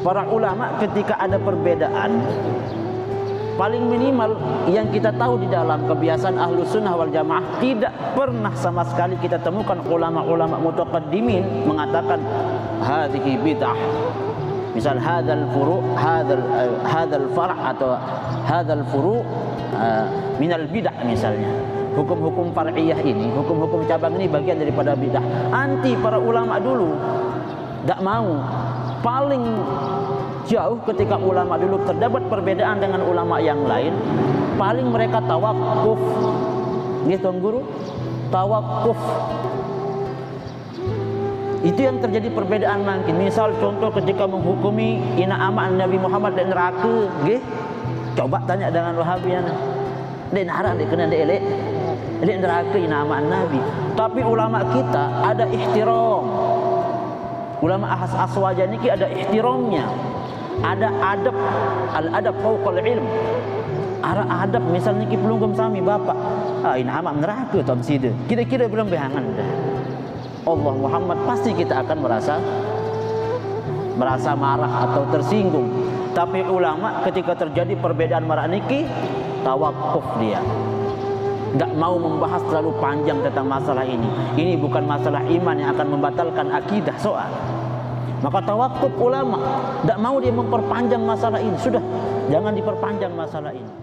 para ulama ketika ada perbedaan, paling minimal yang kita tahu di dalam kebiasaan Ahlus Sunnah wal Jamaah, tidak pernah sama sekali kita temukan ulama-ulama mutaqaddimin mengatakan hadhihi bid'ah. Misal hadzal furu', hadzal far' atau hadzal furu' minal bid'ah misalnya. Hukum-hukum far'iyah ini, hukum-hukum cabang ini bagian daripada bid'ah. Anti para ulama dulu tak mau. Paling jauh ketika ulama dulu terdapat perbedaan dengan ulama yang lain, paling mereka tawakuf. Gitu guru, tawakuf. Itu yang terjadi perbedaan mungkin. Misal contoh ketika menghukumi ina aman Nabi Muhammad dan neraka, nggih. Coba tanya dengan Wahabiyan. Dia narang dia kena dia elek. Elek neraka ina aman Nabi. Tapi ulama kita ada ihtiram. Ulama ahas aswaja niki ada ihtiramnya. Ada adab, al-adab fauqal ilm. Ada adab misalnya niki pelunggum sami bapak. Ina aman neraka tom sida. Kira-kira belum behangan dah. Allah Muhammad pasti kita akan merasa marah atau tersinggung. Tapi ulama ketika terjadi perbedaan marah niki tawakuf dia. Enggak mau membahas terlalu panjang tentang masalah ini. Ini bukan masalah iman yang akan membatalkan akidah soal. Maka tawakuf ulama, enggak mau dia memperpanjang masalah ini. Sudah, jangan diperpanjang masalah ini.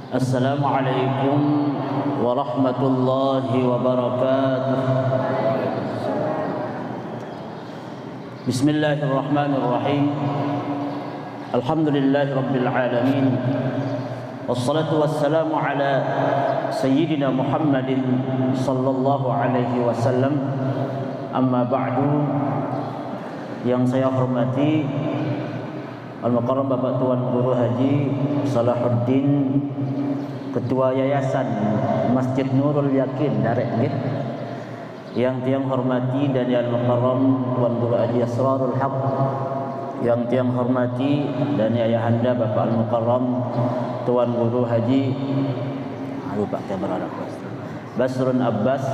Assalamualaikum warahmatullahi wabarakatuh. Bismillahirrahmanirrahim. Alhamdulillahi rabbil alamin. Wassalatu wassalamu ala sayyidina Muhammadin sallallahu alaihi wasallam. Amma ba'du. Yang saya hormati Al-Mukarram Bapak Tuan Guru Haji Salahuddin, Ketua Yayasan Masjid Nurul Yakin Darek nggih. Yang tiang hormati dan Yang Mukarram Tuan Guru Haji Asrarul Haq, yang tiang hormati dan ayahanda Bapak Al-Mukarram Tuan Guru Haji lupa kamera Basrun Abbas,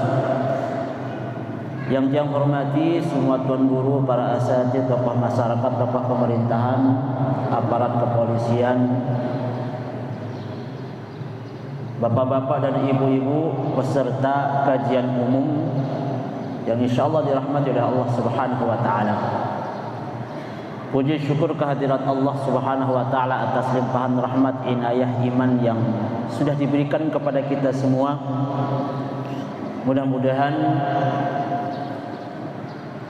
yang tiang hormati semua tuan guru, para asatidz, tokoh masyarakat, tokoh pemerintahan, aparat kepolisian, bapak-bapak dan ibu-ibu peserta kajian umum yang insyaallah dirahmati oleh Allah Subhanahu wa taala. Puji syukur kehadirat Allah Subhanahu wa taala atas limpahan rahmat, inayah, iman yang sudah diberikan kepada kita semua. Mudah-mudahan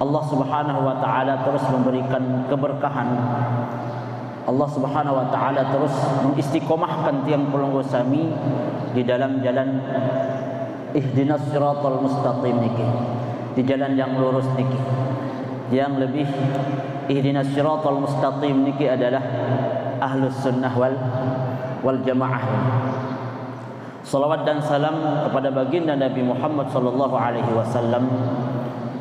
Allah Subhanahu wa taala terus memberikan keberkahan. Allah Subhanahu wa taala terus mengistiqomahkan tiang pelunggu sami di dalam jalan ihdinas siratal mustaqim niki, di jalan yang lurus niki. Yang lebih ihdinas siratal mustaqim niki adalah Ahlus Sunnah wal Jamaah. Salawat dan salam kepada baginda Nabi Muhammad sallallahu alaihi wasallam.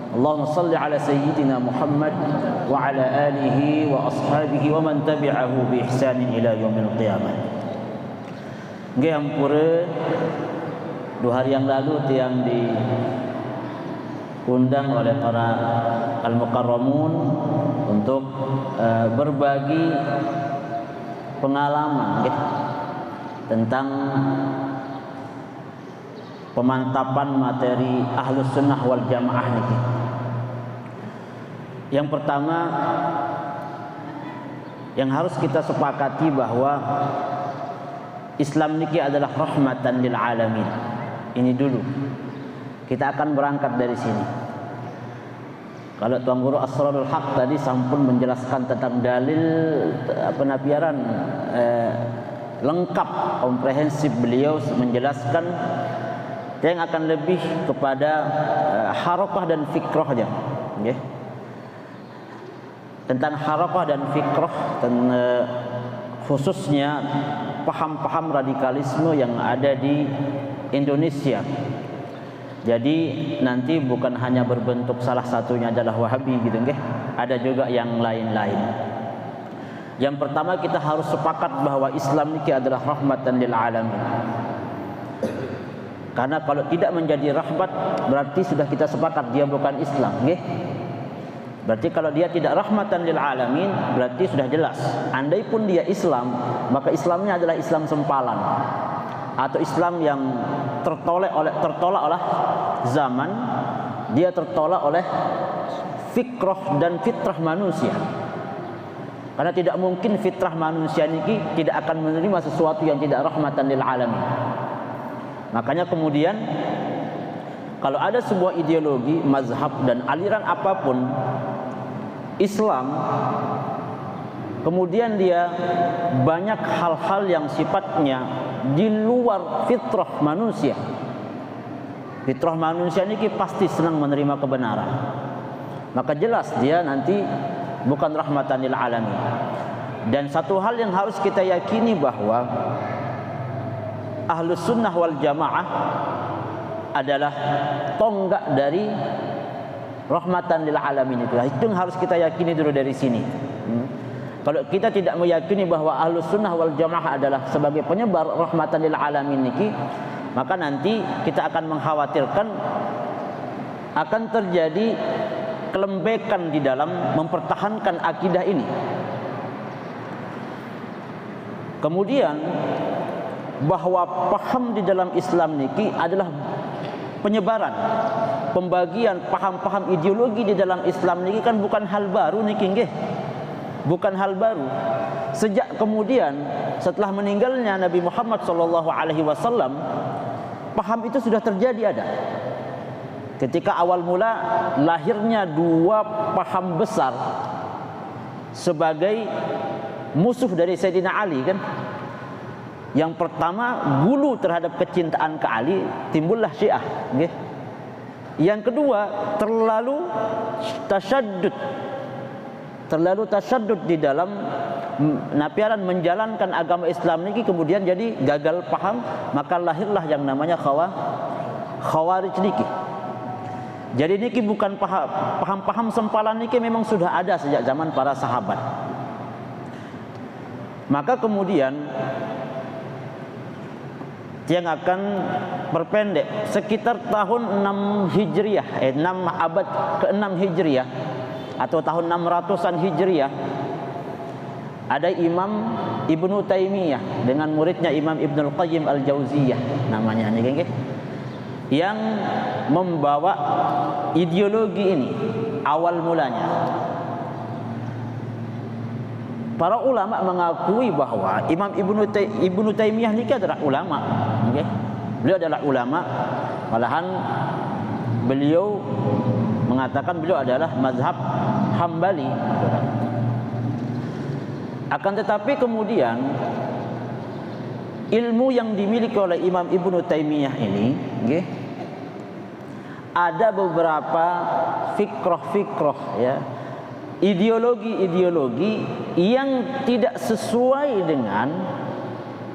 Allahumma salli ala sayyidina Muhammad wa ala alihi wa ashabihi wa man tabi'ahu bi ihsanin ila yaumil qiyamah. Nggih ampura 2 hari yang lalu tiang diundang oleh para al-mukarramun untuk berbagi pengalaman nggih tentang pemantapan materi Ahlus Sunnah wal Jamaah niki. Yang pertama yang harus kita sepakati bahwa Islam niki adalah rahmatan lil alamin. Ini dulu. Kita akan berangkat dari sini. Kalau Tuan Guru Asrarul Haq tadi sampun menjelaskan tentang dalil penabiaran lengkap, komprehensif, beliau menjelaskan yang akan lebih kepada harakah dan fikrahnya, okay? Tentang harakah dan fikrah, khususnya paham-paham radikalisme yang ada di Indonesia. Jadi nanti bukan hanya berbentuk salah satunya adalah Wahabi gitu, okay? Ada juga yang lain-lain. Yang pertama, kita harus sepakat bahwa Islam ini adalah rahmatan lil alamin. Karena kalau tidak menjadi rahmat, berarti sudah kita sepakat dia bukan Islam, nggih. Berarti kalau dia tidak rahmatan lil alamin, berarti sudah jelas. Andai pun dia Islam, maka Islamnya adalah Islam sempalan atau Islam yang tertolak oleh zaman, dia tertolak oleh fikrah dan fitrah manusia. Karena tidak mungkin fitrah manusia ini tidak akan menerima sesuatu yang tidak rahmatan lil alamin. Makanya kemudian kalau ada sebuah ideologi, mazhab dan aliran apapun Islam, kemudian dia banyak hal-hal yang sifatnya di luar fitrah manusia. Fitrah manusia ini pasti senang menerima kebenaran. Maka jelas dia nanti bukan rahmatan lil alamin. Dan satu hal yang harus kita yakini bahwa Ahlus Sunnah wal Jamaah adalah tonggak dari rahmatan lil alamin itu. Itu yang harus kita yakini dulu dari sini. Kalau kita tidak meyakini bahwa Ahlus Sunnah wal Jamaah adalah sebagai penyebar rahmatan lil alamin ini, maka nanti kita akan mengkhawatirkan akan terjadi kelembekan di dalam mempertahankan akidah ini. Kemudian bahwa paham di dalam Islam niki adalah penyebaran, pembagian paham-paham ideologi di dalam Islam niki kan bukan hal baru niki nggih. Bukan hal baru. Sejak kemudian setelah meninggalnya Nabi Muhammad SAW, paham itu sudah terjadi ada. Ketika awal mula lahirnya dua paham besar sebagai musuh dari Sayyidina Ali kan. Yang pertama, gulu terhadap kecintaan ke Ali, timbullah Syiah, okay? Yang kedua, terlalu tasyadud di dalam napiaran menjalankan agama Islam ini, kemudian jadi gagal paham, maka lahirlah yang namanya Khawarij niki. Jadi niki bukan paham-paham sempalan niki memang sudah ada sejak zaman para sahabat. Maka kemudian yang akan berpendek sekitar tahun 6 Hijriah, 6 abad ke-6 Hijriah atau tahun 600-an Hijriah, ada Imam Ibnu Taimiyah dengan muridnya Imam Ibnul Qayyim Al-Jauziyah namanya nih, yang membawa ideologi ini awal mulanya. Para ulama mengakui bahwa Imam Ibnu Taimiyah ini adalah ulama, okay? Beliau adalah ulama, malahan beliau mengatakan beliau adalah mazhab Hambali. Akan tetapi kemudian ilmu yang dimiliki oleh Imam Ibnu Taimiyah ini, okay, ada beberapa fikrah-fikrah, ya, ideologi-ideologi yang tidak sesuai dengan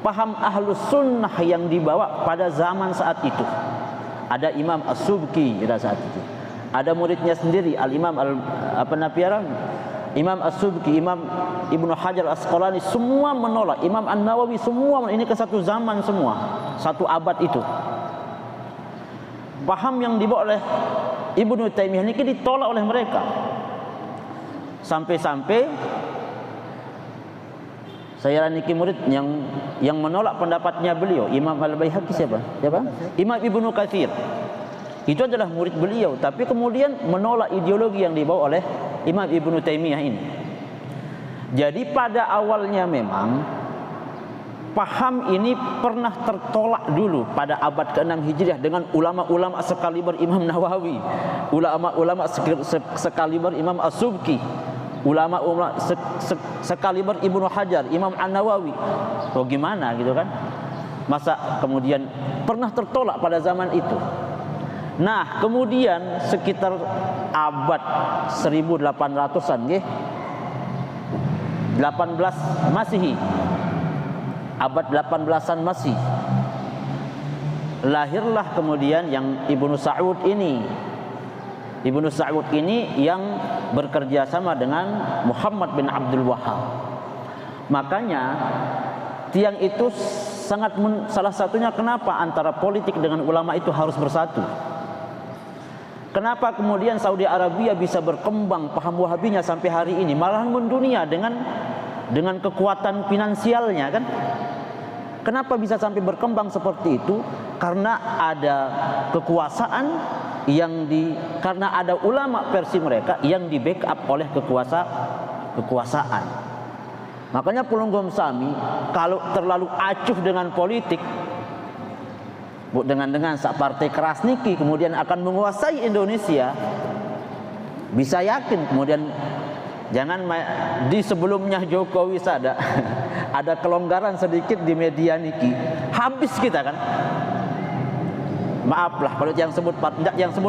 paham Ahlus Sunnah yang dibawa pada zaman saat itu. Ada Imam As-Subki pada saat itu. Ada muridnya sendiri Al-Imam Imam As-Subki, Imam Ibnu Hajar Asqalani, semua menolak. Imam An-Nawawi, semua ini ke satu zaman semua, satu abad itu. Paham yang dibawa oleh Ibnu Taimiyah ini ditolak oleh mereka. Sampai-sampai saya niki murid yang menolak pendapatnya beliau, Imam Al-Baihaqi siapa? Imam Ibnu Katsir. Itu adalah murid beliau, tapi kemudian menolak ideologi yang dibawa oleh Imam Ibnu Taimiyah ini. Jadi pada awalnya memang paham ini pernah tertolak dulu pada abad ke-6 Hijriah dengan ulama-ulama sekaliber Imam Nawawi, ulama-ulama sekaliber Imam As-Subki, ulama-ulama sekaliber Ibnu Hajar, Imam An-Nawawi. Oh gimana gitu kan? Masa kemudian pernah tertolak pada zaman itu. Nah, kemudian sekitar abad 1800-an nggih. 18 Masehi. Abad 18-an Masih. Lahirlah kemudian yang Ibnu Saud ini. Ibnu Saud ini yang bekerja sama dengan Muhammad bin Abdul Wahhab. Makanya tiang itu salah satunya kenapa antara politik dengan ulama itu harus bersatu. Kenapa kemudian Saudi Arabia bisa berkembang paham Wahabinya sampai hari ini, malahan mendunia dengan kekuatan finansialnya kan? Kenapa bisa sampai berkembang seperti itu? Karena ada kekuasaan karena ada ulama versi mereka yang di backup oleh kekuasaan. Makanya Pulunggom Sami kalau terlalu acuh dengan politik, dengan sak partai keras niki kemudian akan menguasai Indonesia, bisa yakin kemudian jangan di sebelumnya Jokowi ada kelonggaran sedikit di media niki, habis kita kan. Maaflah kalau yang sebut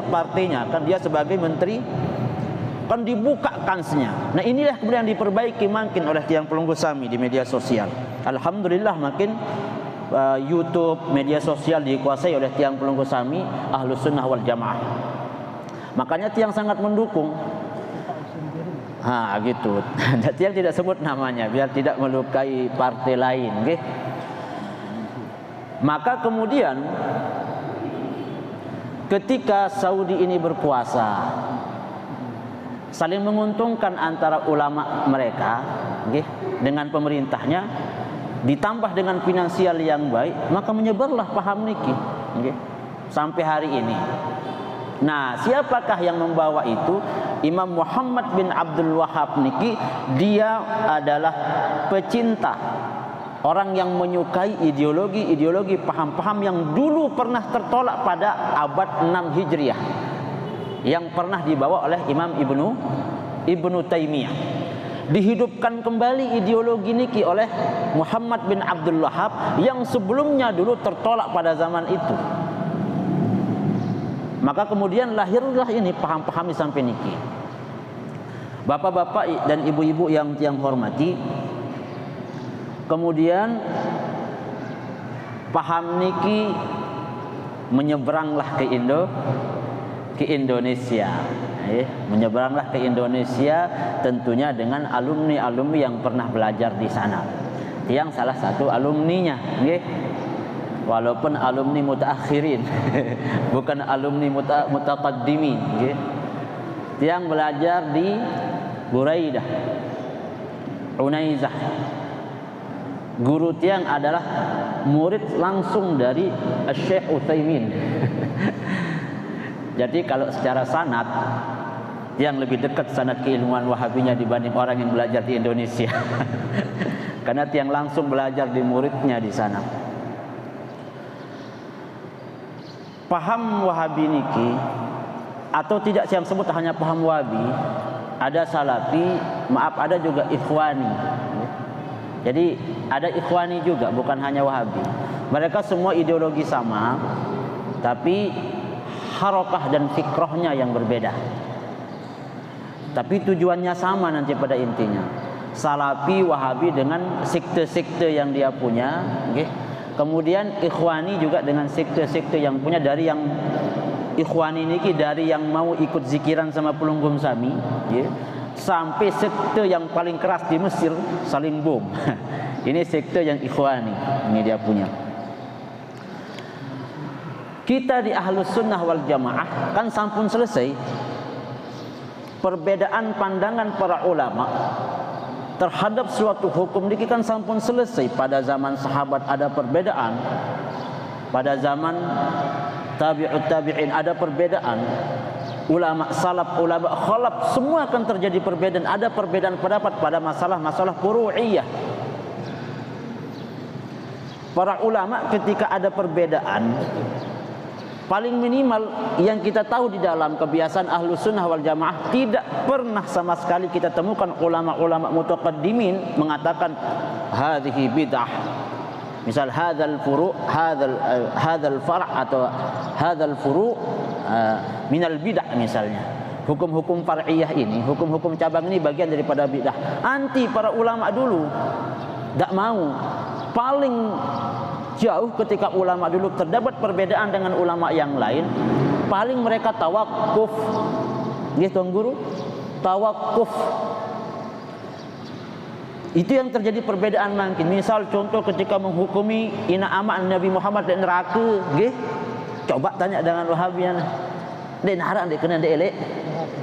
partainya kan, dia sebagai menteri kan dibuka kansnya. Nah inilah kemudian diperbaiki makin oleh tiang Pulunggom Sami di media sosial. Alhamdulillah makin YouTube, media sosial dikuasai oleh tiang Pulunggom Sami Ahlus Sunnah wal Jamaah. Makanya tiang sangat mendukung. Gitu. Tiang tidak sebut namanya biar tidak melukai partai lain, okay? Maka kemudian ketika Saudi ini berkuasa, saling menguntungkan antara ulama mereka, okay, dengan pemerintahnya, ditambah dengan finansial yang baik, maka menyebarlah paham niki, okay, sampai hari ini. Nah, siapakah yang membawa itu? Imam Muhammad bin Abdul Wahhab niki, dia adalah pecinta, orang yang menyukai ideologi paham-paham yang dulu pernah tertolak pada abad 6 Hijriah, yang pernah dibawa oleh Imam Ibnu Taimiyah. Dihidupkan kembali ideologi niki oleh Muhammad bin Abdul Wahhab yang sebelumnya dulu tertolak pada zaman itu. Maka kemudian lahirlah ini paham-paham sampai niki. Bapak-bapak dan ibu-ibu yang hormati, kemudian paham niki menyeberanglah ke Indonesia. Menyeberanglah ke Indonesia tentunya dengan alumni-alumni yang pernah belajar di sana. Yang salah satu alumninya, walaupun alumni mutaakhirin, bukan alumni mutaqaddimin, yang belajar di Buraidah, Unaizah. Guru tiang adalah murid langsung dari Syekh Utsaimin. Jadi kalau secara sanad, yang lebih dekat sanad keilmuan Wahabinya dibanding orang yang belajar di Indonesia. Karena tiang langsung belajar di muridnya di sana. Paham Wahabi niki, atau tidak yang sebut hanya paham Wahabi, ada Salafi, ada juga Ikhwani. Jadi ada Ikhwani juga, bukan hanya Wahabi. Mereka semua ideologi sama, tapi harakah dan fikrahnya yang berbeda. Tapi tujuannya sama nanti pada intinya. Salafi, Wahabi dengan sekte-sekte yang dia punya, kemudian Ikhwani juga dengan sekte-sekte yang punya, dari yang Ikhwani niki dari yang mau ikut zikiran sama Pulunggom Sami, sampai sekte yang paling keras di Mesir, saling bom. Ini sekte yang Ikhwani, ini dia punya. Kita di Ahlus Sunnah wal Jamaah kan sampun selesai perbedaan pandangan para ulama terhadap suatu hukum niki kan sampun selesai. Pada zaman sahabat ada perbedaan, pada zaman tabi'ut tabi'in ada perbedaan, ulama salaf, ulama khalaf, semua akan terjadi perbedaan. Ada perbedaan pendapat pada masalah-masalah furu'iyah. Para ulama ketika ada perbedaan, paling minimal yang kita tahu di dalam kebiasaan Ahlus Sunnah wal Jamaah, tidak pernah sama sekali kita temukan ulama-ulama mutaqaddimin mengatakan hadhihi bid'ah. Misal hadzal furu', hadzal far' atau hadzal furu' minal bid'ah misalnya. Hukum-hukum far'iyah ini, hukum-hukum cabang ini bagian daripada bid'ah. Anti para ulama dulu, tidak mau. Paling jauh ketika ulama dulu terdapat perbedaan dengan ulama yang lain, paling mereka tawakuf. Tuan Guru, tawakuf. Itu yang terjadi perbedaan makin. Misal contoh ketika menghukumi ina amak Nabi Muhammad dan neraka, nggih. Coba tanya dengan Wahabian. Dia narang dia kena dia elek.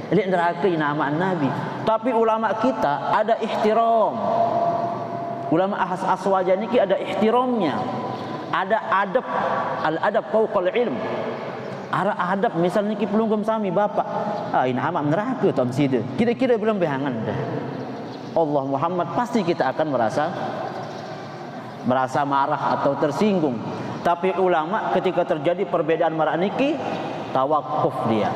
Elek neraka ina amak Nabi. Tapi ulama kita ada ihtiram. Ulama aswaja niki ada ihtiramnya. Ada adab, al-adab fauqal ilm. Ara adab misal niki pelunggum sami bapak. Ina amak neraka tom sida. Kira-kira belum behangan dah. Allah Muhammad pasti kita akan merasa marah atau tersinggung. Tapi ulama ketika terjadi perbedaan marah niki tawakuf dia.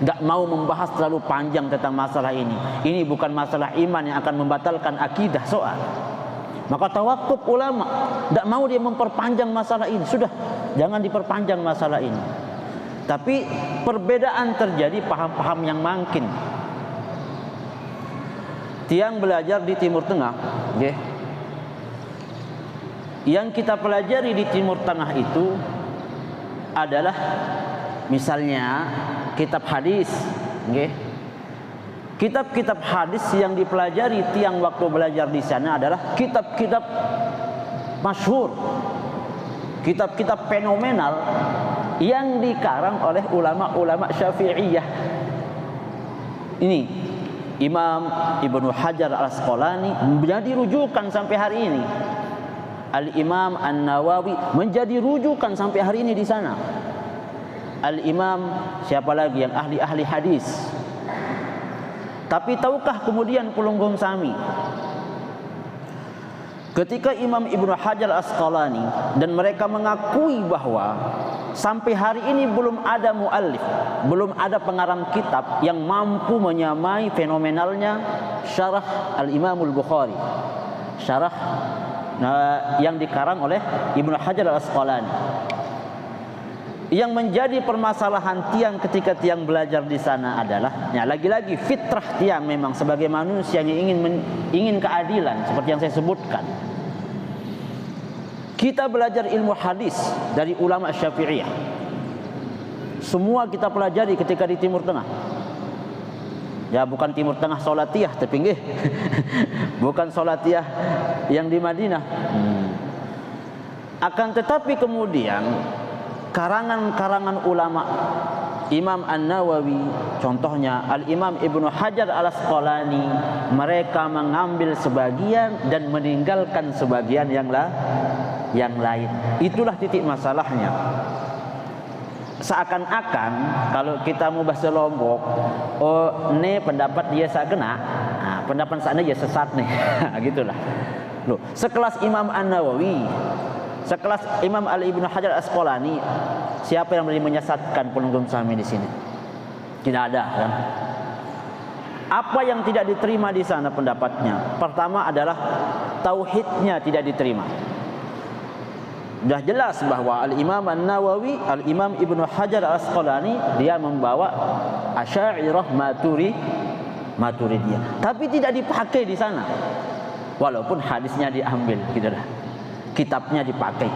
Enggak mau membahas terlalu panjang tentang masalah ini. Ini bukan masalah iman yang akan membatalkan akidah soal. Maka tawakuf ulama, enggak mau dia memperpanjang masalah ini. Sudah, jangan diperpanjang masalah ini. Tapi perbedaan terjadi paham-paham yang makin. Tiang belajar di Timur Tengah, okay. Yang kita pelajari di Timur Tengah itu adalah misalnya kitab hadis, okay. Kitab-kitab hadis yang dipelajari tiang waktu belajar di sana adalah kitab-kitab masyhur, kitab-kitab fenomenal yang dikarang oleh ulama-ulama Syafi'iyah. Ini Imam Ibnu Hajar Al-Asqalani menjadi rujukan sampai hari ini. Al-Imam An-Nawawi menjadi rujukan sampai hari ini di sana. Al-Imam siapa lagi yang ahli-ahli hadis. Tapi tahukah kemudian Pulunggum Sami, ketika Imam Ibnu Hajar Al-Asqalani dan mereka mengakui bahwa sampai hari ini belum ada muallif, belum ada pengarang kitab yang mampu menyamai fenomenalnya syarah Al-Imamul Bukhari, syarah yang dikarang oleh Ibnu Hajar Al-Asqalani. Yang menjadi permasalahan tiang ketika tiang belajar di sana adalah, ya lagi-lagi fitrah tiang memang sebagai manusia yang ingin keadilan seperti yang saya sebutkan. Kita belajar ilmu hadis dari ulama Syafi'iyah. Semua kita pelajari ketika di Timur Tengah. Ya bukan Timur Tengah Salatiyah tapi nggih. Bukan Salatiyah yang di Madinah. Akan tetapi kemudian karangan-karangan ulama Imam An-Nawawi, contohnya Al-Imam Ibnu Hajar Al-Asqalani, mereka mengambil sebagian dan meninggalkan sebagian yang lain. Itulah titik masalahnya. Seakan-akan kalau kita mau bahasa Lombok, oh ini pendapat dia saya kena, pendapat sana dia sesat nih. Gitulah. Loh, sekelas Imam An-Nawawi, sekelas Imam Ibnu Hajar Al-Asqalani, siapa yang berani menyesatkan Pulunggum Sami di sini? Tidak ada kan? Apa yang tidak diterima di sana pendapatnya? Pertama adalah tauhidnya tidak diterima. Sudah jelas bahwa Al-Imam An-Nawawi, Al-Imam Ibnu Hajar Al-Asqalani dia membawa Asy'ariyah Maturidiyah. Tapi tidak dipakai di sana. Walaupun hadisnya diambil gitulah. Kitabnya dipakai.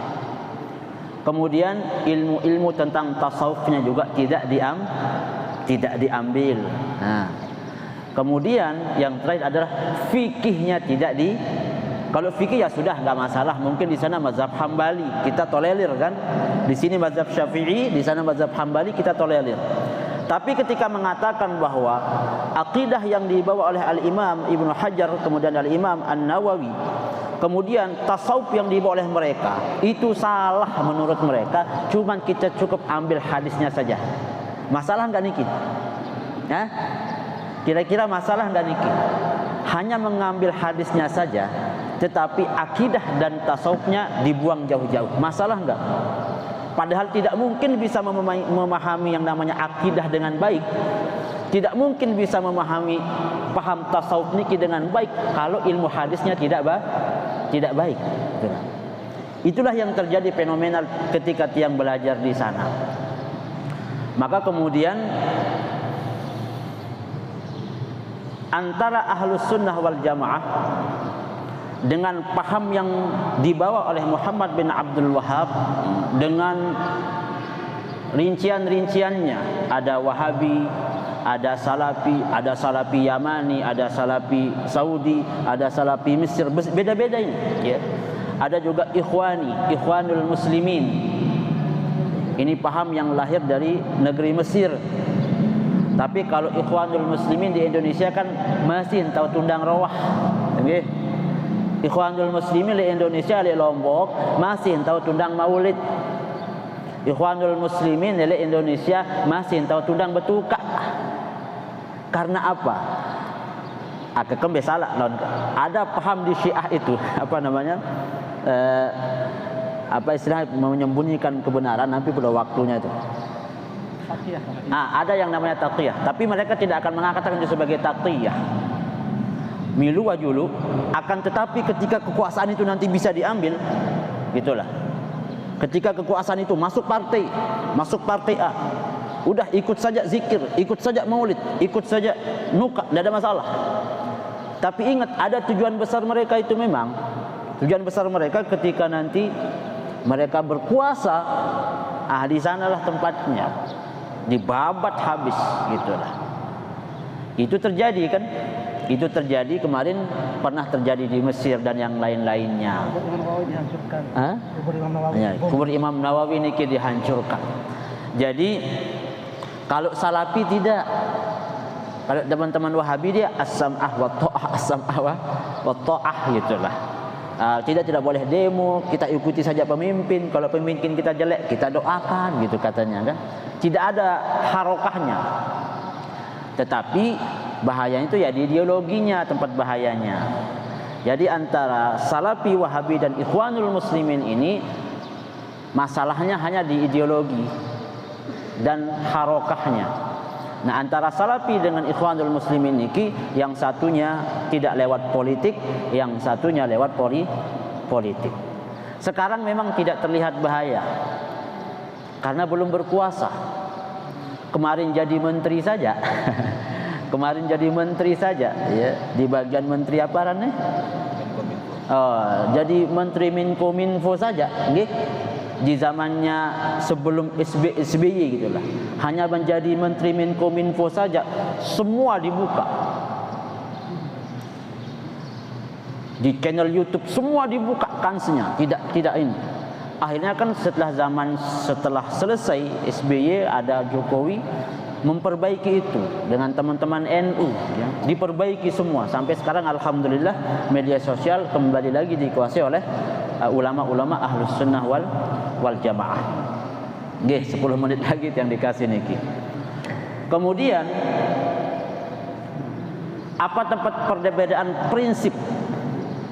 Kemudian ilmu-ilmu tentang tasawufnya juga tidak diambil. Nah, kemudian yang terakhir adalah fikihnya tidak di. Kalau fikih ya sudah enggak masalah, mungkin di sana mazhab Hambali kita tolerir kan. Di sini mazhab Syafi'i, di sana mazhab Hambali kita tolerir. Tapi ketika mengatakan bahwa akidah yang dibawa oleh Al-Imam Ibnu Hajar kemudian Al-Imam An-Nawawi, kemudian tasawuf yang dibawa oleh mereka itu salah menurut mereka, cuman kita cukup ambil hadisnya saja. Masalah enggak niki? Ya? Kira-kira masalah enggak niki? Hanya mengambil hadisnya saja, tetapi akidah dan tasawufnya dibuang jauh-jauh. Masalah enggak? Padahal tidak mungkin bisa memahami yang namanya akidah dengan baik. Tidak mungkin bisa memahami paham tasawuf niki dengan baik kalau ilmu hadisnya tidak baik. Itulah yang terjadi fenomenal ketika tiang belajar di sana. Maka kemudian antara Ahlus Sunnah wal Jamaah dengan paham yang dibawa oleh Muhammad bin Abdul Wahhab dengan rincian-rinciannya, ada Wahabi, ada Salafi Yamani, ada Salafi Saudi, ada Salafi Mesir, beda-beda ini ya. Ada juga Ikhwanul Muslimin. Ini paham yang lahir dari negeri Mesir. Tapi kalau Ikhwanul Muslimin di Indonesia kan masih tahu tundang rawah. Nggih. Ikhwanul Muslimin di Indonesia di Lombok masih tahu tundang maulid. Ikhwanul Muslimin di Indonesia masih tahu tundang betuka. Karena apa? Akak salah. Ada paham di Syiah itu apa namanya? Apa istilah menyembunyikan kebenaran nanti pada waktunya itu. Ada yang namanya taqiyah, tapi mereka tidak akan mengatakan itu sebagai taqiyah. Milu wajulu, akan tetapi ketika kekuasaan itu nanti bisa diambil, gitulah. Ketika kekuasaan itu masuk partai A, udah ikut saja zikir, ikut saja maulid, ikut saja nuka, tidak ada masalah. Tapi ingat, ada tujuan besar mereka itu memang. Tujuan besar mereka ketika nanti mereka berkuasa, di sanalah tempatnya, dibabat habis, gitulah. Itu terjadi kan? Itu terjadi kemarin, pernah terjadi di Mesir dan yang lain-lainnya. Kubur Imam Nawawi ini dihancurkan. Jadi kalau Salafi tidak, kalau teman-teman Wahabi dia as-sam'ah wa ta'ah, as-sam'ah wa ta'ah gitulah. Tidak boleh demo, kita ikuti saja pemimpin. Kalau pemimpin kita jelek, kita doakan gitu katanya kan. Tidak ada harokahnya. Tetapi bahayanya itu ya di ideologinya, tempat bahayanya. Jadi antara Salafi, Wahabi dan Ikhwanul Muslimin ini masalahnya hanya di ideologi dan harokahnya. Nah, antara Salafi dengan Ikhwanul Muslimin ini, yang satunya tidak lewat politik, yang satunya lewat politik. Sekarang memang tidak terlihat bahaya karena belum berkuasa. Kemarin jadi menteri saja. Kemarin jadi menteri saja ya, di bagian menteri apa nih? Jadi menteri Menkominfo saja, nggih. Di zamannya sebelum SBY gitulah. Hanya menjadi menteri Menkominfo saja, semua dibuka. Di channel YouTube semua dibuka kansnya, tidak ini. Akhirnya kan setelah selesai SBY ada Jokowi memperbaiki itu dengan teman-teman NU ya. Diperbaiki semua sampai sekarang alhamdulillah media sosial kembali lagi dikuasai oleh ulama-ulama Ahlus Sunnah wal Jamaah. Nggih, 10 menit lagi yang dikasih niki. Kemudian apa tempat perbedaan prinsip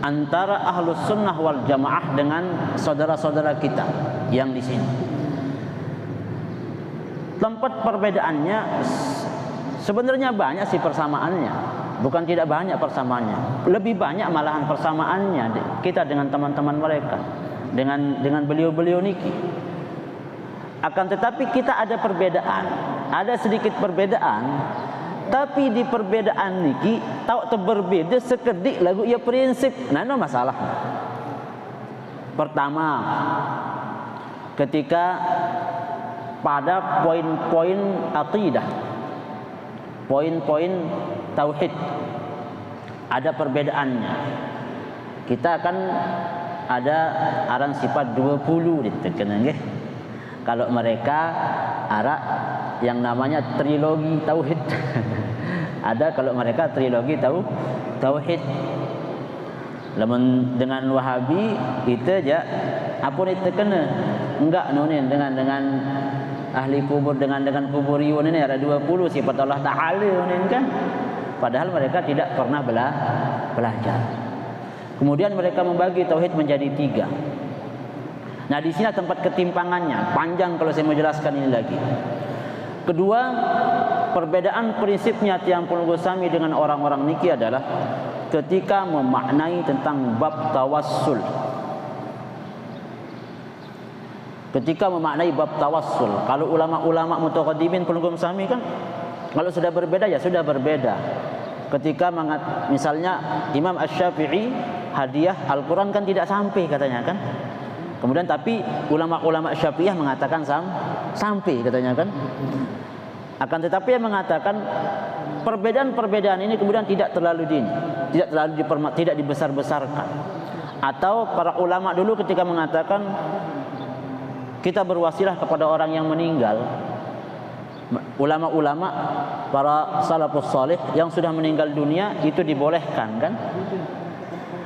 antara Ahlus Sunnah wal Jamaah dengan saudara-saudara kita yang di sini? Tempat perbedaannya sebenarnya banyak sih persamaannya. Bukan tidak banyak persamaannya. Lebih banyak malahan persamaannya kita dengan teman-teman mereka, dengan beliau-beliau niki. Akan tetapi kita ada perbedaan, ada sedikit perbedaan. Tapi di perbedaan niki tahu berbeda sekedik lagu ya prinsip. Nah, itu masalah. Pertama, ketika pada poin-poin aqidah, poin-poin tauhid, ada perbedaannya. Kita akan ada aran sifat 20 ditekan nggih. Kalau mereka ada yang namanya trilogi tauhid. Ada kalau mereka trilogi tauhid. Lamun dengan Wahabi itu aja apa ditekan enggak nunin dengan ahli kubur dengan kuburiyun ini ada 20 sifat Allah Ta'ala ini kan. Padahal mereka tidak pernah belajar. Kemudian mereka membagi tauhid menjadi 3. Nah, di sini tempat ketimpangannya. Panjang kalau saya mau jelaskan ini lagi. Kedua, perbedaan prinsipnya Tiang Pul Gosami dengan orang-orang niki adalah ketika memaknai tentang bab tawassul. Ketika memaknai bab tawassul, kalau ulama-ulama mutaqaddimin Pul Gosami kan kalau sudah berbeda ya sudah berbeda. Ketika misalnya Imam Asy-Syafi'i hadiah Al-Quran kan tidak sampai katanya kan. Kemudian tapi ulama-ulama Syafi'iyah mengatakan sampai katanya kan. Akan tetapi yang mengatakan perbedaan-perbedaan ini kemudian tidak terlalu tidak dibesar-besarkan. Atau para ulama dulu ketika mengatakan kita berwasilah kepada orang yang meninggal, ulama-ulama para salafus salih yang sudah meninggal dunia itu dibolehkan kan?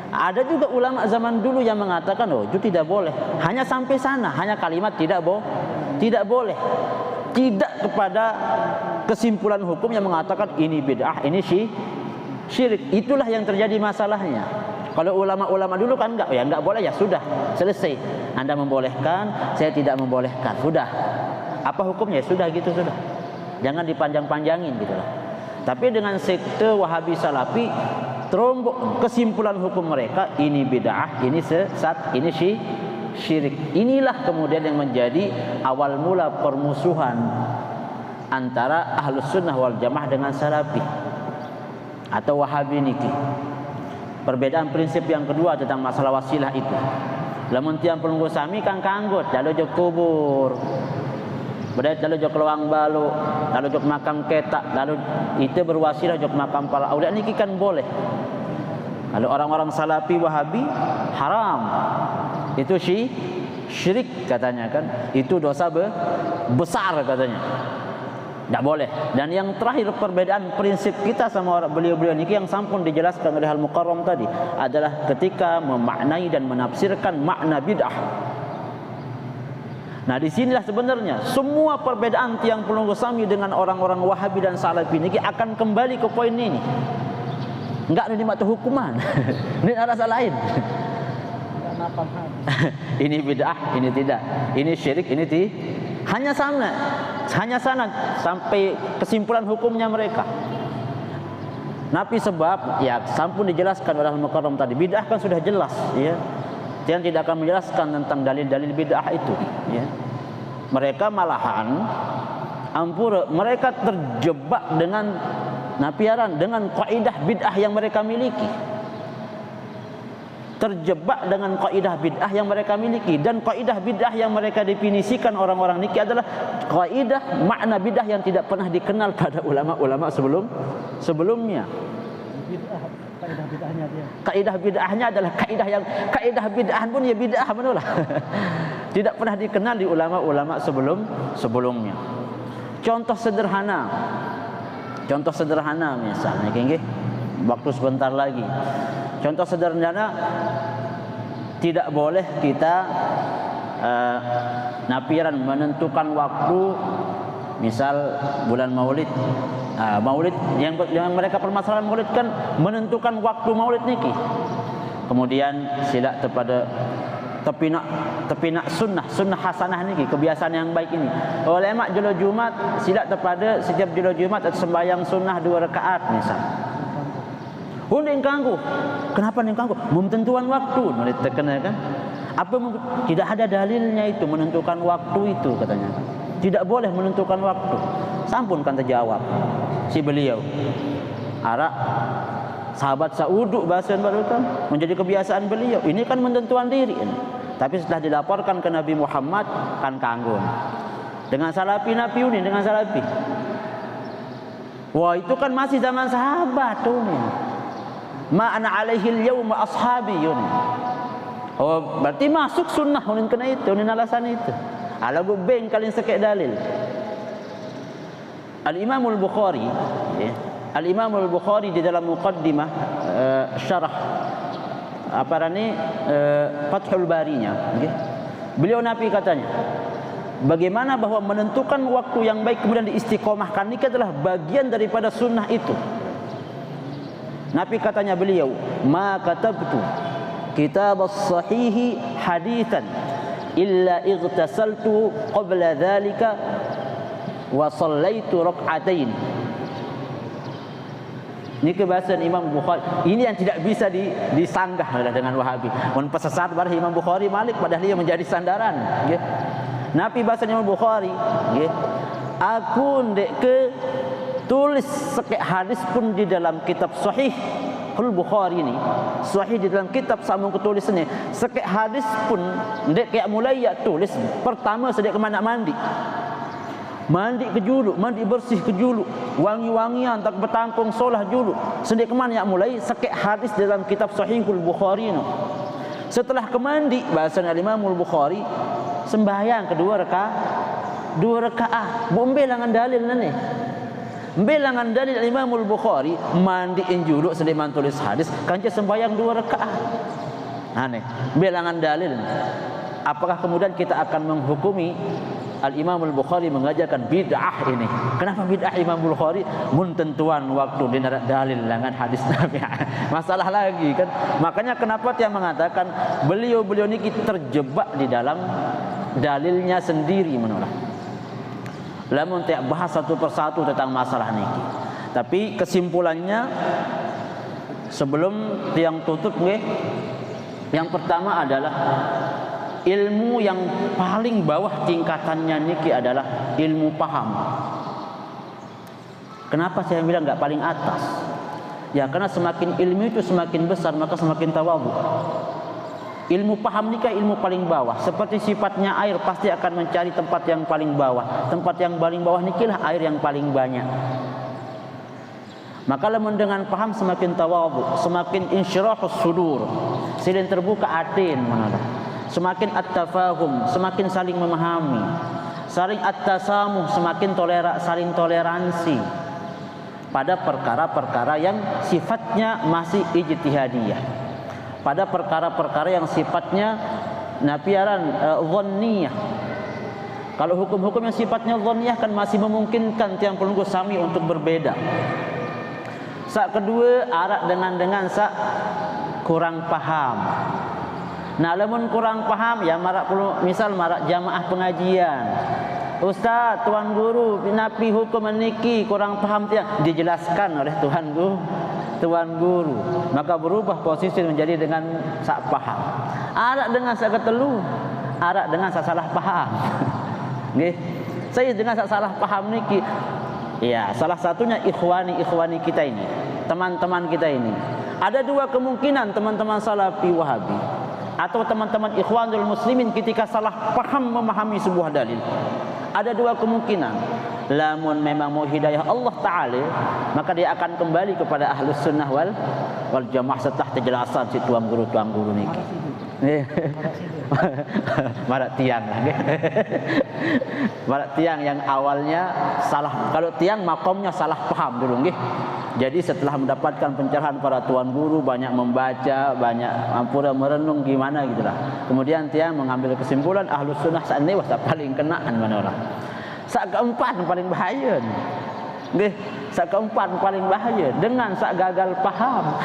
Ada juga ulama zaman dulu yang mengatakan itu tidak boleh. Hanya sampai sana, hanya kalimat tidak boleh. Tidak kepada kesimpulan hukum yang mengatakan ini bid'ah, ini syirik. Itulah yang terjadi masalahnya. Kalau ulama-ulama dulu kan enggak boleh, ya sudah, selesai. Anda membolehkan, saya tidak membolehkan. Sudah. Apa hukumnya? Sudah gitu sudah. Jangan dipanjang-panjangin gitu lah. Tapi dengan sekte Wahabi Salafi terombok kesimpulan hukum mereka ini bid'ah, ini sesat, ini syirik. Inilah kemudian yang menjadi awal mula permusuhan antara Ahlus Sunnah wal Jamaah dengan Salafi atau Wahabi niki. Perbedaan prinsip yang kedua tentang masalah wasilah itu. Lamun tiang pelunggu sami kan kanggot dalu jok kubur. Badai dalu jok lawang balu, dalu jok makam ketak, lalu itu berwasilah jok makam para aulia niki kan boleh. Kalau orang-orang Salafi Wahabi haram. Itu syirik katanya kan. Itu dosa besar katanya. Tidak boleh. Dan yang terakhir perbedaan prinsip kita sama beliau-beliau ini yang sampun dijelaskan oleh Al-Mukarram tadi adalah ketika memaknai dan menafsirkan makna bid'ah. Nah disinilah sebenarnya semua perbedaan tiang pelunggu sami dengan orang-orang Wahabi dan Salafi ini akan kembali ke poin ini. Enggak ada dimatu hukuman. Ini rasa lain. Ini bid'ah, ini tidak. Ini syirik, ini hanya sana sampai kesimpulan hukumnya mereka. Nabi sebab ya sampun dijelaskan oleh Al-Mukarram tadi. Bid'ah kan sudah jelas, ya. Yang tidak akan menjelaskan tentang dalil-dalil bid'ah itu, ya. Mereka malahan mereka terjebak dengan napiaran dengan kaidah bid'ah yang mereka miliki. Terjebak dengan kaidah bid'ah yang mereka miliki, dan kaidah bid'ah yang mereka definisikan orang-orang niki adalah kaidah makna bid'ah yang tidak pernah dikenal pada ulama-ulama sebelumnya. Kaidah bid'ahnya dia. Kaidah bid'ahnya adalah kaidah bid'ah pun ya bid'ah benulah. Tidak pernah dikenal di ulama-ulama sebelumnya. Contoh sederhana misalnya nggih. Waktu sebentar lagi. Contoh sederhana, tidak boleh kita napiran menentukan waktu, misal bulan Maulid. Maulid yang mereka permasalahan Maulid kan menentukan waktu Maulid niki. Kemudian sila kepada tepinak sunnah hasanah niki, kebiasaan yang baik ini. Ulama jolo Jumat sila kepada setiap jolo Jumat atau sembahyang sunnah 2 rakaat misal. Hunding kanggu. Kenapa ning kanggu? Menentukan waktu, terkena kan? Tidak ada dalilnya itu menentukan waktu itu katanya. Tidak boleh menentukan waktu. Sampun kan terjawab si beliau. Ara sahabat sauduk bahasan baru kan menjadi kebiasaan beliau. Ini kan menentukan diri. Tapi setelah dilaporkan ke Nabi Muhammad kan kanggu. Dengan Salafi Nabi ini dengan Salafi. Wah, itu kan masih zaman sahabat tuh. Ma'ana alaihil yawma ashabi yun. Oh, berarti masuk sunnah unin kena itu, unin alasan itu. Ala gubeng kalin sekek dalil. Al-Imam Al-Bukhari, ya. Al-Imam Al-Bukhari di dalam muqaddimah syarah Fathul Barinya, okay. Beliau Nabi katanya, bagaimana bahwa menentukan waktu yang baik kemudian diistiqomahkan ini adalah bagian daripada sunnah itu. Nabi katanya beliau, ma katabtu kitab as-sahihi hadithan illa ightasaltu qabla dhalika wa sallaitu rak'atain. Ini kebahasan Imam Bukhari. Ini yang tidak bisa disanggah dengan Wahabi. Mun pesesat bar Imam Bukhari Malik padahal dia menjadi sandaran, nggih. Nabi bahasa Imam Bukhari, nggih. Aku ndek ke tulis sekek hadis pun di dalam kitab Sahih Al-Bukhari ini, Sahih di dalam kitab sambung ketulisannya. Sekek hadis pun ndek kayak mulai ya tulis pertama sedek ke mana mandi. Mandi ke julu, mandi bersih ke julu, wangi-wangian tak bertangkung solah julu. Sedek kemana yang mulai sakit hadis dalam kitab Sahihul Bukhari no. Setelah kemandi bahasa Imam Bukhari sembahyang kedua rakaat. Bu belangan dalil nih. Belangan dalil Imam Bukhari mandiin julu sediman tulis hadis kanca sembahyang 2 rakaat. Aneh. Belangan dalil. Apakah kemudian kita akan menghukumi Al-Imam Al-Bukhari mengajarkan bid'ah ini? Kenapa bid'ah Imam Al-Bukhari? Mun tentuan waktu di dalil langan hadis Nabi. Masalah lagi kan. Makanya kenapa dia mengatakan beliau ini terjebak di dalam dalilnya sendiri menolak. Lamun tiap bahas satu persatu tentang masalah niki. Tapi kesimpulannya sebelum tiang tutup nggih, yang pertama adalah ilmu yang paling bawah tingkatannya niki adalah ilmu paham. Kenapa saya bilang enggak paling atas? Ya karena semakin ilmu itu semakin besar maka semakin tawadhu. Ilmu paham nikah ilmu paling bawah. Seperti sifatnya air pasti akan mencari tempat yang paling bawah. Tempat yang paling bawah nikilah air yang paling banyak. Maka lamun dengan paham semakin tawadhu, semakin insyirahus sudur, silin terbuka atin menolak. Semakin at-tafahum, semakin saling memahami. Saling at-tasamuh, semakin saling toleransi pada perkara-perkara yang sifatnya masih ijtihadiyah. Pada perkara-perkara yang sifatnya nafiaran dhanniyah. Kalau hukum-hukum yang sifatnya dhanniyah kan masih memungkinkan tiang pelunggu sami untuk berbeda. Sak kedua arak dengan sak kurang paham. Nah, lamun kurang paham ya marak misal marak jamaah pengajian. Ustaz, tuan guru, napi hukum niki kurang paham tiang dijelaskan oleh tuan guru. Maka berubah posisi menjadi dengan sak paham. Arak dengan sak ketelu, arak dengan sak salah paham. Nggih. Saya dengan sak salah paham niki. Ya, salah satunya ikhwani kita ini, teman-teman kita ini. Ada 2 kemungkinan teman-teman Salafi Wahabi atau teman-teman Ikhwanul Muslimin ketika salah paham memahami sebuah dalil. Ada 2 kemungkinan. Lamun memang mau hidayah Allah Ta'ala, maka dia akan kembali kepada Ahlus Sunnah wal Jamaah setelah penjelasan si tuan guru niki. Marak tiang lah. Marak tiang yang awalnya salah. Kalau tiang makomnya salah paham dulu nggih. Jadi setelah mendapatkan pencerahan para tuan guru, banyak membaca, banyak ampura merenung gimana gitulah. Kemudian tiang mengambil kesimpulan Ahlus Sunnah saat ini wasa paling kenaan mana orang. Sak keempat paling bahaya. Nggih, sak keempat paling bahaya dengan sak gagal paham.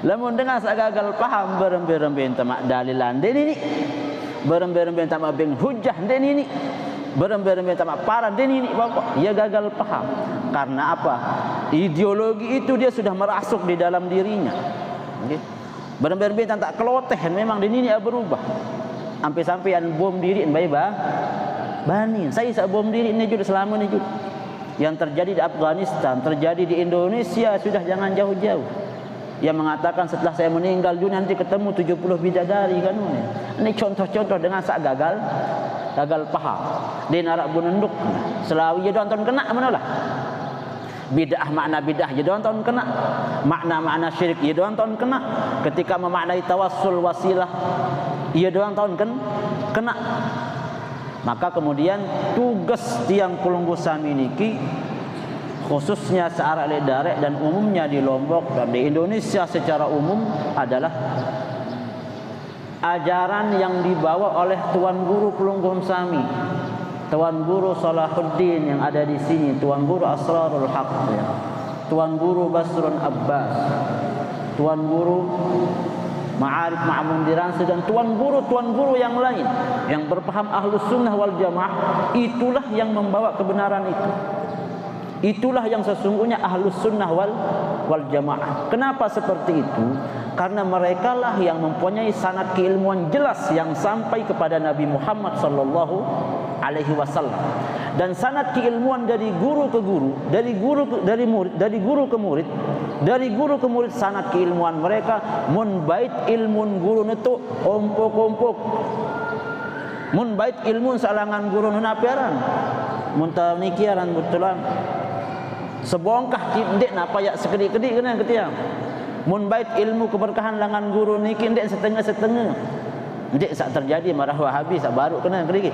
Lamun dengan sak gagal paham berembe-rembe tamak dalilan den ini. Berembe-rembe tamak beng hujjah den ini. Berembe-rembe tamak parah den ini Bapak. Ya gagal paham. Karena apa? Ideologi itu dia sudah merasuk di dalam dirinya. Nggih. Berembe-rembe tak keloteh memang den ini berubah. Sampai-sampai an bom diri bae Bani, saya bom diri ini juga selama ini juga. Yang terjadi di Afghanistan, terjadi di Indonesia sudah jangan jauh-jauh. Yang mengatakan setelah saya meninggal dunia nanti ketemu 70 bidadari kan. Ini contoh-contoh dengan sak gagal paham. Di narak bununduk Selawi ya doan kena mana lah. Bid'ah makna bid'ah ya doan kena. Makna syirik ya doan kena. Ketika memaknai tawassul wasilah ya doan kena. Maka kemudian tugas tiang Pulunggu Sami niki khususnya searah Darek dan umumnya di Lombok dan di Indonesia secara umum adalah ajaran yang dibawa oleh Tuan Guru Pulunggu Sami, Tuan Guru Salahuddin yang ada di sini, Tuan Guru Asrarul Haq, ya. Tuan Guru Basrun Abbas, Tuan Guru Ma'arif Ma'mun Diransi dan tuan guru yang lain yang berpaham Ahlus Sunnah wal Jamaah. Itulah yang membawa kebenaran itu. Itulah yang sesungguhnya Ahlus Sunnah wal Jamaah. Kenapa seperti itu? Karena mereka lah yang mempunyai sanad keilmuan jelas yang sampai kepada Nabi Muhammad sallallahu alaihi wasallam. Dan sanad keilmuan dari guru ke guru, dari guru ke murid, sanad keilmuan mereka mun bait ilmun guru netu ompok-ompok. Mun bait ilmun salangan guru nunapiaran. muntah niki aran betulan sebongkah ndek napa ya sekedik-kedik kena ketiang mun bait ilmu keberkahan langan guru niki ndek setengah-setengah ndek sak terjadi marah Wahabi sak baru kena kedik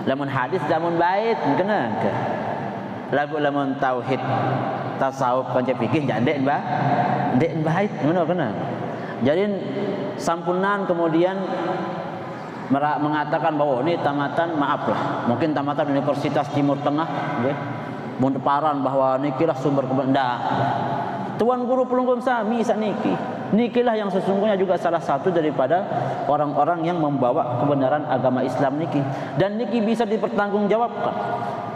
lamun hadis lamun bait kena ke lamun tauhid tasawuf panca fikih ndek bait ngono kena jadi sampunan kemudian mengatakan bahwa ini tamatan, maaflah, mungkin tamatan Universitas Timur Tengah, okay? Mundeparan bahwa nikilah sumber kebenaran. Tuan Guru Pelunggung Sami saniki, nikilah yang sesungguhnya juga salah satu daripada orang-orang yang membawa kebenaran agama Islam niki, dan niki bisa dipertanggungjawabkan.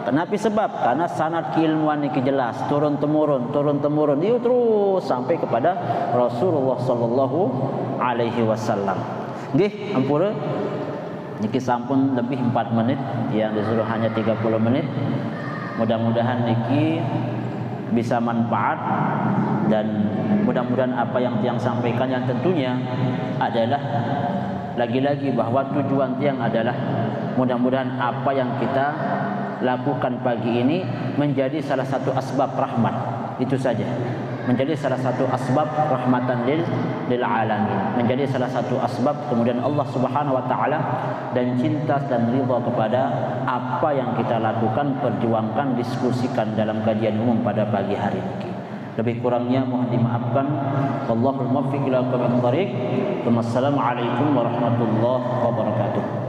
Kenapa? Sebab karena sanad keilmuan niki jelas turun temurun, itu terus sampai kepada Rasulullah sallallahu alaihi wasallam. Nggih, ampura. Niki sampun lebih 4 menit, yang disuruh hanya 30 menit. Mudah-mudahan niki bisa manfaat, dan mudah-mudahan apa yang tiang sampaikan yang tentunya adalah lagi-lagi bahwa tujuan tiang adalah mudah-mudahan apa yang kita lakukan pagi ini menjadi salah satu asbab rahmat, itu saja. Menjadi salah satu asbab rahmatan lil alamin, menjadi salah satu asbab kemudian Allah Subhanahu wa taala dan cinta dan ridha kepada apa yang kita lakukan, perjuangkan, diskusikan dalam kajian umum pada pagi hari ini. Lebih kurangnya mohon dimaafkan. Wallahul muwaffiq ila aqwamit thoriq. Wassalamualaikum warahmatullahi wabarakatuh.